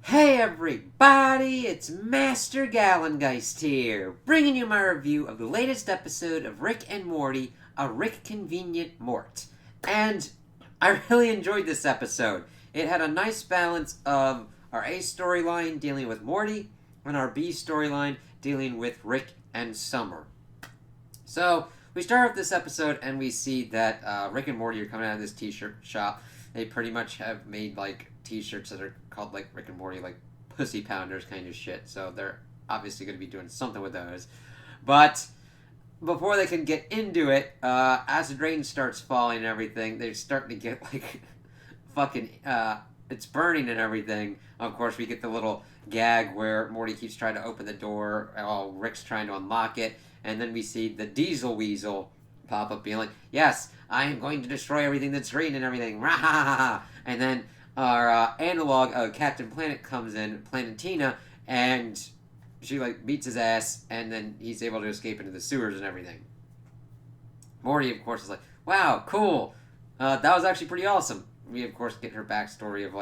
Hey everybody, it's Master Gallengeist here, bringing you my review of the latest episode of Rick and Morty, a Rickconvenient Mort. And I really enjoyed this episode. It had a nice balance of our A storyline dealing with Morty and our B storyline dealing with Rick and Summer. So, we start off this episode and we see that Rick and Morty are coming out of this t-shirt shop. They pretty much have made t-shirts that are called Rick and Morty pussy pounders kind of shit. So they're obviously going to be doing something with those. But before they can get into it, acid rain starts falling and everything. They're starting to get fucking it's burning and everything. Of course, we get the little gag where Morty keeps trying to open the door while Rick's trying to unlock it, and then we see the Diesel Weasel pop up being like, "Yes, I am going to destroy everything that's green and everything." And then our analog, Captain Planet, comes in, Planetina, and she beats his ass, and then he's able to escape into the sewers and everything. Morty, of course, is like, "Wow, cool. That was actually pretty awesome." We, of course, get her backstory of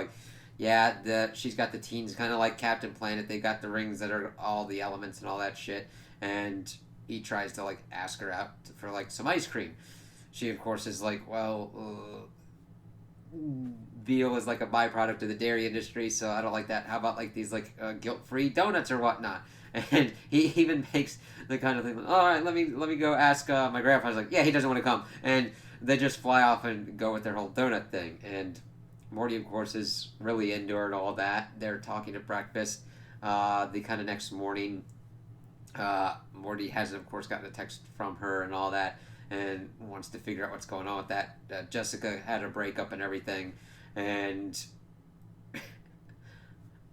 she's got the teens kind of like Captain Planet. They got the rings that are all the elements and all that shit, and he tries to ask her out for some ice cream. She, of course, is like, "Well, veal is a byproduct of the dairy industry, so I don't like that. How about these guilt-free donuts or whatnot?" And he even makes the kind of thing, "All right, let me go ask my grandpa." I was like, "Yeah, he doesn't want to come," and they just fly off and go with their whole donut thing. And Morty, of course, is really into her and all that. They're talking at breakfast. The kind of next morning, Morty has, of course, gotten a text from her and all that, and wants to figure out what's going on with that. Jessica had a breakup and everything, and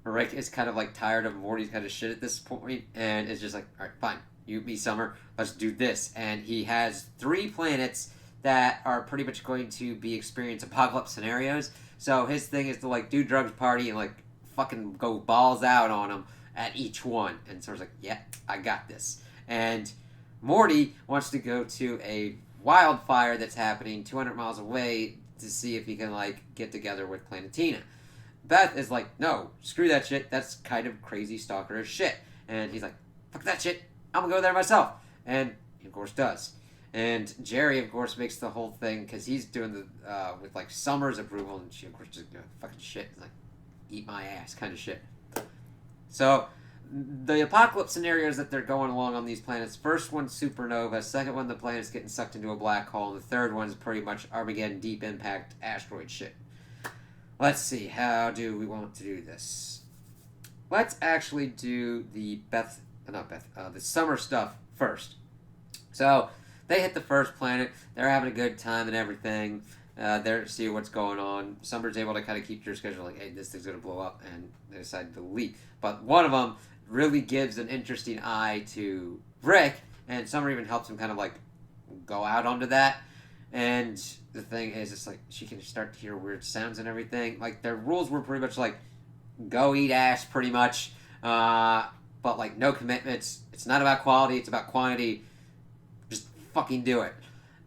Rick is kind of tired of Morty's kind of shit at this point, and is just like, "All right, fine, you, me, Summer, let's do this." And he has 3 planets that are pretty much going to be experience apocalypse scenarios. So his thing is to do drugs, party, and fucking go balls out on them at each one. And so I was like, "Yeah, I got this." And Morty wants to go to a wildfire that's happening 200 miles away to see if he can get together with Planetina. Beth is like, "No, screw that shit. That's kind of crazy stalkerish shit." And he's like, "Fuck that shit. I'm gonna go there myself." And he, of course, does. And Jerry, of course, makes the whole thing because he's doing the with Summer's approval, and she, of course, just fucking shit, "Eat my ass" kind of shit. So the apocalypse scenarios that they're going along on these planets: first one's supernova, second one the planet's getting sucked into a black hole, and the third one's pretty much Armageddon deep impact asteroid shit. Let's see, how do we want to do this? Let's actually do the the Summer stuff first. So they hit the first planet. They're having a good time and everything. They're see what's going on. Summer's able to kind of keep your schedule "Hey, this thing's gonna blow up," and they decide to leave. But one of them really gives an interesting eye to Rick, and Summer even helps him kind of go out onto that. And the thing is, it's she can start to hear weird sounds and everything. Their rules were pretty much go eat ass, pretty much. But no commitments. It's not about quality. It's about quantity. Just fucking do it.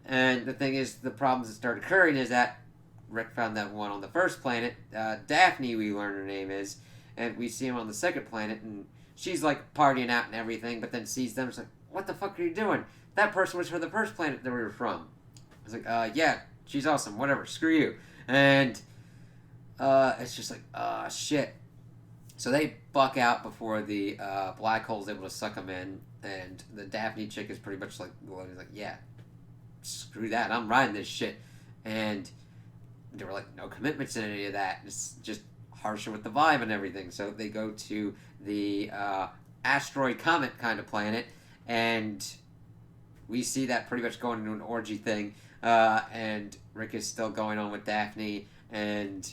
And the thing is, the problems that start occurring is that Rick found that one on the first planet. Daphne, we learn her name is, and we see him on the second planet, and she's partying out and everything, but then sees them. It's like, "What the fuck are you doing? That person was from the first planet that we were from." I was like, "Yeah, she's awesome. Whatever. Screw you." And it's just shit. So they buck out before the black hole's able to suck them in, and the Daphne chick is pretty much "Yeah, screw that. I'm riding this shit." And they were no commitments in any of that. It's just harsher with the vibe and everything. So they go to the asteroid comet kind of planet, and we see that pretty much going into an orgy thing. And Rick is still going on with Daphne, and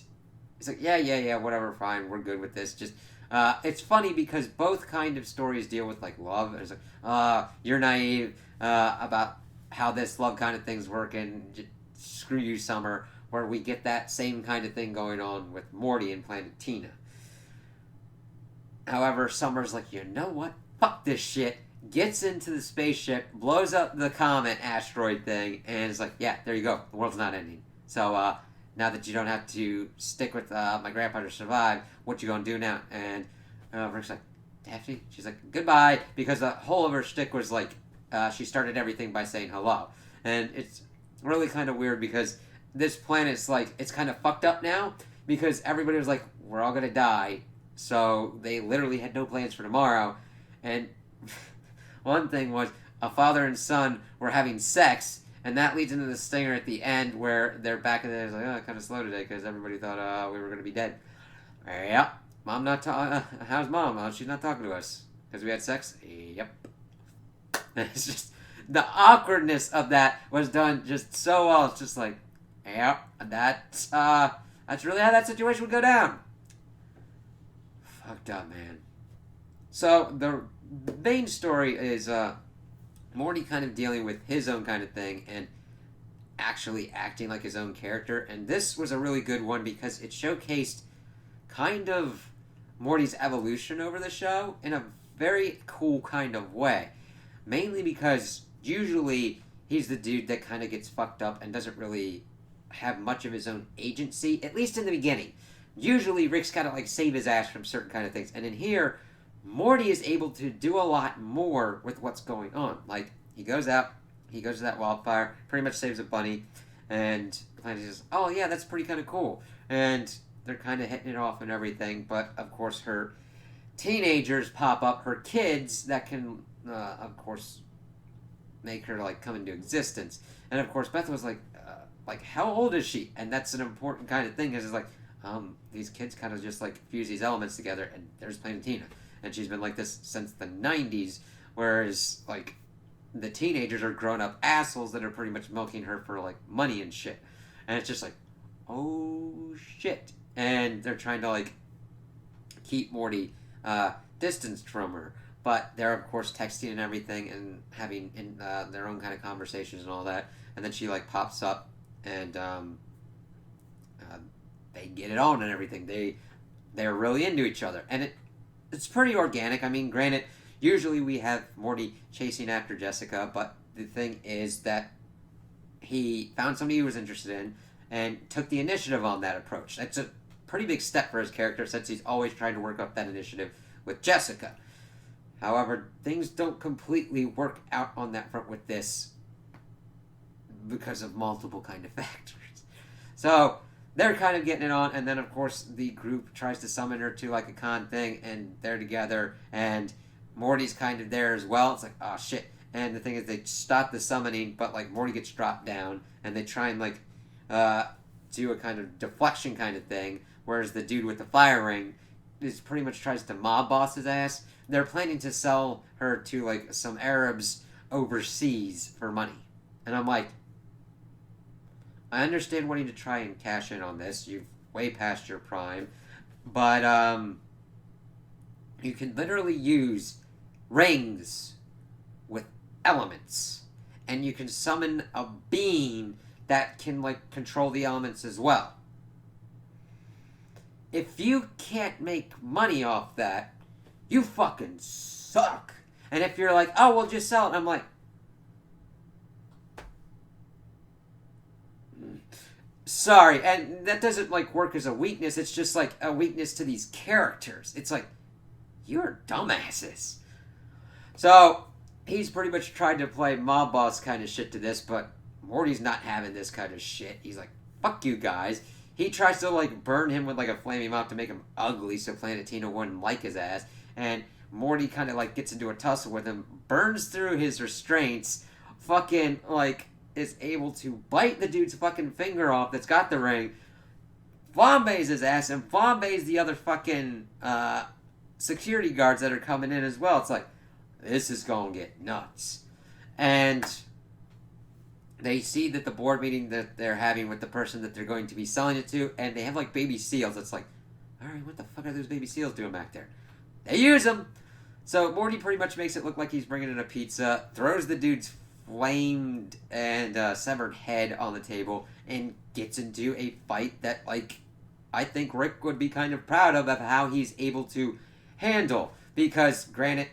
he's like, yeah, whatever, fine, we're good with this. Just, it's funny because both kind of stories deal with love. It's you're naive about how this love kind of thing's working. Screw you, Summer. Where we get that same kind of thing going on with Morty and Planetina. However, Summer's like, "You know what? Fuck this shit." Gets into the spaceship, blows up the comet asteroid thing, and is like, "Yeah, there you go. The world's not ending." So now that you don't have to stick with my grandpa to survive, what you gonna do now? And Rick's like, Daphne? She's like, goodbye, because the whole of her shtick was like, she started everything by saying hello. And it's really kind of weird because this planet's like, it's kind of fucked up now because everybody was like, we're all gonna die. So they literally had no plans for tomorrow. And one thing was a father and son were having sex, and that leads into the stinger at the end where they're back in there. It's like, oh, kind of slow today because everybody thought we were going to be dead. Yep. Mom not how's mom? Oh, she's not talking to us because we had sex? Yep. It's just, the awkwardness of that was done just so well. It's just like, yep, that's really how that situation would go down. Fucked up, man. So, the main story is Morty kind of dealing with his own kind of thing and actually acting like his own character. And this was a really good one because it showcased kind of Morty's evolution over the show in a very cool kind of way. Mainly because usually he's the dude that kind of gets fucked up and doesn't really have much of his own agency, at least in the beginning. Usually Rick's got to like save his ass from certain kind of things. And in here, Morty is able to do a lot more with what's going on. Like, he goes out, he goes to that wildfire, pretty much saves a bunny, and Planet says, oh yeah, that's pretty kind of cool. And they're kind of hitting it off and everything, but of course her teenagers pop up, her kids that can, of course, make her like come into existence. And of course Beth was like, how old is she? And that's an important kind of thing, because it's like, these kids kind of just like fuse these elements together, and there's Planet Tina. And she's been like this since the 90s, whereas, like, the teenagers are grown-up assholes that are pretty much milking her for, like, money and shit. And it's just like, oh, shit. And they're trying to, like, keep Morty distanced from her. But they're, of course, texting and everything and having their own kind of conversations and all that. And then she, like, pops up and they get it on and everything. They're really into each other. And it's pretty organic. I mean, granted, usually we have Morty chasing after Jessica, but the thing is that he found somebody he was interested in and took the initiative on that approach. That's a pretty big step for his character, since he's always trying to work up that initiative with Jessica. However, things don't completely work out on that front with this because of multiple kind of factors. So they're kind of getting it on, and then of course the group tries to summon her to like a con thing, and they're together, and Morty's kind of there as well. It's like, oh shit. And the thing is, they stop the summoning, but like Morty gets dropped down, and they try and like do a kind of deflection kind of thing, whereas the dude with the fire ring is pretty much tries to mob boss his ass. They're planning to sell her to like some Arabs overseas for money, and I'm like, I understand wanting to try and cash in on this. You've way past your prime. But, you can literally use rings with elements. And you can summon a being that can, like, control the elements as well. If you can't make money off that, you fucking suck. And if you're like, oh, we'll just sell it, I'm like, sorry, and that doesn't, like, work as a weakness. It's just, like, a weakness to these characters. It's like, you're dumbasses. So, he's pretty much tried to play mob boss kind of shit to this, but Morty's not having this kind of shit. He's like, fuck you guys. He tries to, like, burn him with, like, a flaming mop to make him ugly so Planet Tina wouldn't like his ass. And Morty kind of, like, gets into a tussle with him, burns through his restraints, fucking, like, is able to bite the dude's fucking finger off that's got the ring, flambe's his ass, and flambe's the other fucking security guards that are coming in as well. It's like, this is gonna get nuts. And they see that the board meeting that they're having with the person that they're going to be selling it to, and they have like baby seals. It's like, alright, what the fuck are those baby seals doing back there? They use them! So Morty pretty much makes it look like he's bringing in a pizza, throws the dude's flamed and severed head on the table, and gets into a fight that, like, I think Rick would be kind of proud of how he's able to handle. Because, granted,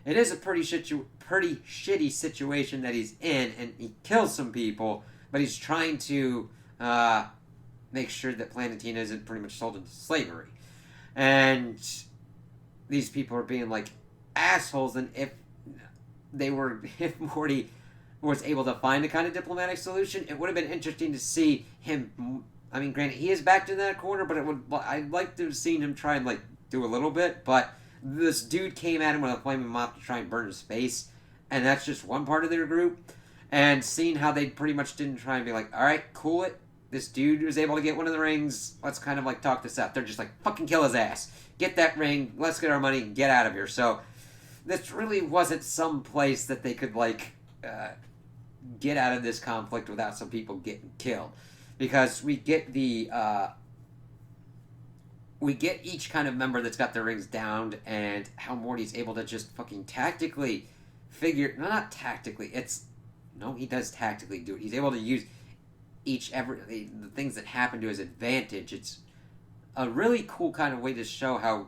it is a pretty shitty situation that he's in, and he kills some people, but he's trying to uh, make sure that Planetina isn't pretty much sold into slavery. And these people are being like assholes, and if Morty was able to find a kind of diplomatic solution, it would have been interesting to see him. I mean, granted, he is backed in that corner, but I'd like to have seen him try and like do a little bit. But this dude came at him with a flaming mop to try and burn his face, and that's just one part of their group. And seeing how they pretty much didn't try and be like, all right, cool it. This dude was able to get one of the rings. Let's kind of like talk this out. They're just like, fucking kill his ass. Get that ring. Let's get our money and get out of here. So this really wasn't some place that they could like get out of this conflict without some people getting killed, because we get each kind of member that's got their rings downed, and how Morty's able to just fucking tactically not tactically, he does tactically do it. He's able to use the things that happen to his advantage. It's a really cool kind of way to show how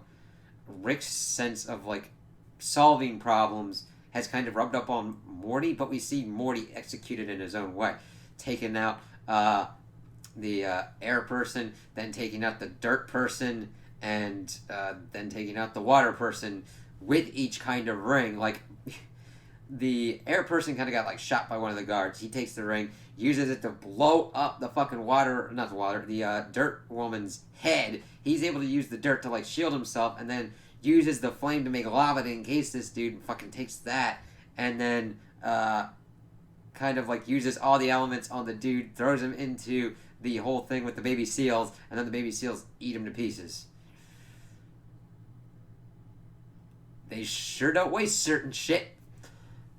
Rick's sense of like solving problems has kind of rubbed up on Morty, but we see Morty execute it in his own way, taking out the air person, then taking out the dirt person, and then taking out the water person with each kind of ring. Like the air person kind of got like shot by one of the guards. He takes the ring, uses it to blow up the fucking the dirt woman's head. He's able to use the dirt to like shield himself, and then uses the flame to make lava to encase this dude, and fucking takes that, and then kind of like uses all the elements on the dude, throws him into the whole thing with the baby seals, and then the baby seals eat him to pieces. They sure don't waste certain shit.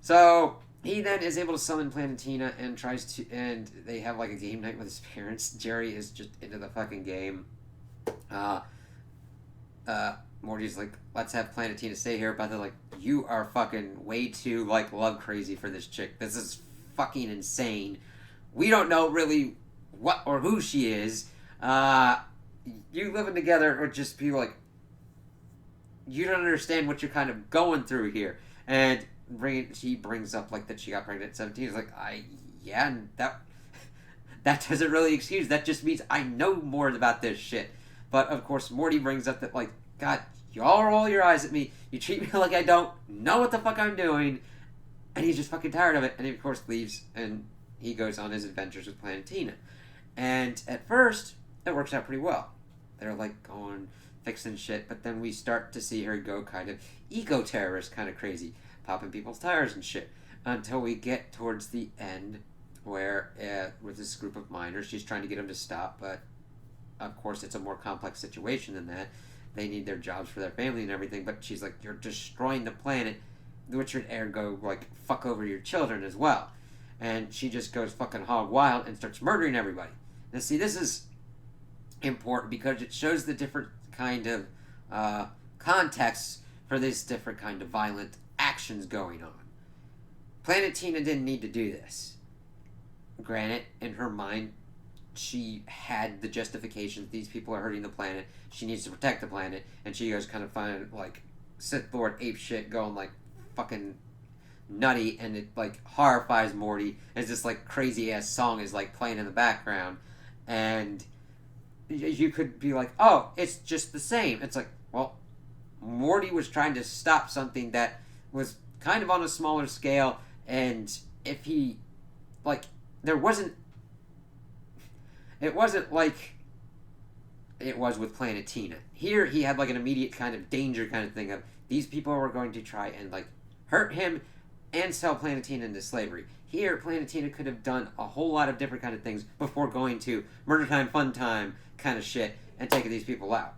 So he then is able to summon Planetina and they have like a game night with his parents. Jerry is just into the fucking game. Morty's like, let's have Planetina stay here, but they're like, you are fucking way too like love crazy for this chick. This is fucking insane. We don't know really what or who she is. You living together or just people like, you don't understand what you're kind of going through here. And she brings up like that she got pregnant at 17. He's like, and that doesn't really excuse. That just means I know more about this shit. But of course, Morty brings up that like, God, y'all roll your eyes at me. You treat me like I don't know what the fuck I'm doing, and he's just fucking tired of it. And he of course leaves, and he goes on his adventures with Planetina. And at first, it works out pretty well. They're like going fixing shit, but then we start to see her go kind of eco-terrorist, kind of crazy, popping people's tires and shit, until we get towards the end where with this group of miners, she's trying to get them to stop, but of course it's a more complex situation than that. They need their jobs for their family and everything, but she's like, you're destroying the planet, which would ergo like fuck over your children as well. And she just goes fucking hog wild and starts murdering everybody. Now see, this is important because it shows the different kind of contexts for this different kind of violent actions going on. Planetina didn't need to do this. Granted, in her mind, she had the justification, these people are hurting the planet, she needs to protect the planet, and she goes kind of find like Sith Lord ape shit going like fucking nutty, and it like horrifies Morty as this like crazy ass song is like playing in the background, and you could be like, oh, it's just the same. It's like, well, Morty was trying to stop something that was kind of on a smaller scale, and if he like it wasn't like it was with Planetina. Here he had like an immediate kind of danger kind of thing of these people were going to try and like hurt him and sell Planetina into slavery. Here, Planetina could have done a whole lot of different kind of things before going to murder time, fun time kind of shit and taking these people out.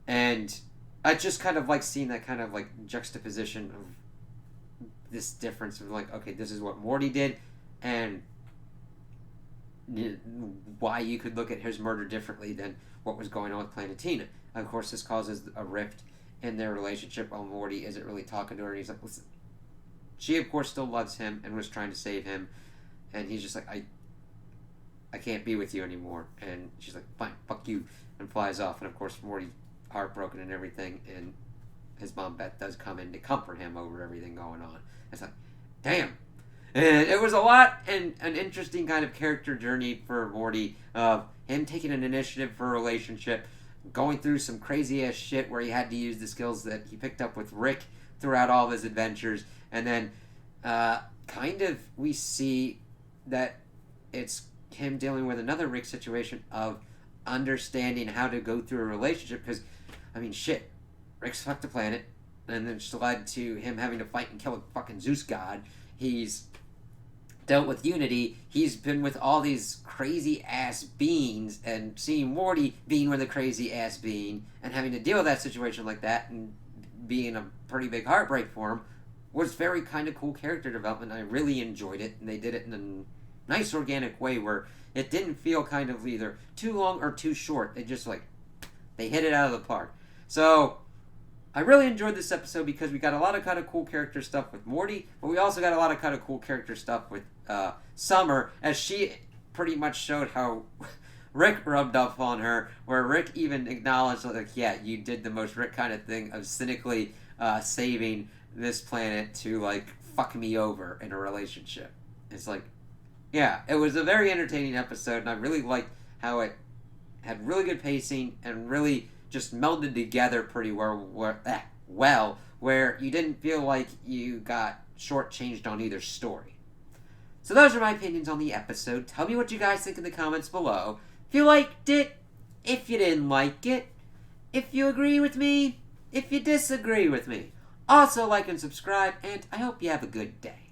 And I just kind of like seeing that kind of like juxtaposition of this difference of like, okay, this is what Morty did, and why you could look at his murder differently than what was going on with Planetina. Of course, this causes a rift in their relationship while Morty isn't really talking to her, and he's like, listen. She, of course, still loves him and was trying to save him, and he's just like, I can't be with you anymore. And she's like, fine, fuck you, and flies off. And of course, Morty's heartbroken and everything, and his mom Beth does come in to comfort him over everything going on. It's like, damn, And it was a lot and an interesting kind of character journey for Morty of him taking an initiative for a relationship, going through some crazy ass shit where he had to use the skills that he picked up with Rick throughout all of his adventures, and then kind of we see that it's him dealing with another Rick situation of understanding how to go through a relationship because, I mean, shit, Rick's fucked the planet, and then it's led to him having to fight and kill a fucking Zeus god. He's dealt with Unity. He's been with all these crazy ass beings, and seeing Morty being with a crazy ass being and having to deal with that situation like that and being a pretty big heartbreak for him was very kind of cool character development. I really enjoyed it, and they did it in a nice organic way where it didn't feel kind of either too long or too short. It just they hit it out of the park. So I really enjoyed this episode because we got a lot of kind of cool character stuff with Morty, but we also got a lot of kind of cool character stuff with Summer, as she pretty much showed how Rick rubbed off on her, where Rick even acknowledged, like, yeah, you did the most Rick kind of thing of cynically saving this planet to, like, fuck me over in a relationship. It's like, yeah, it was a very entertaining episode, and I really liked how it had really good pacing and really just melded together pretty well, where you didn't feel like you got shortchanged on either story. So those are my opinions on the episode. Tell me what you guys think in the comments below. If you liked it, if you didn't like it, if you agree with me, if you disagree with me. Also like and subscribe, and I hope you have a good day.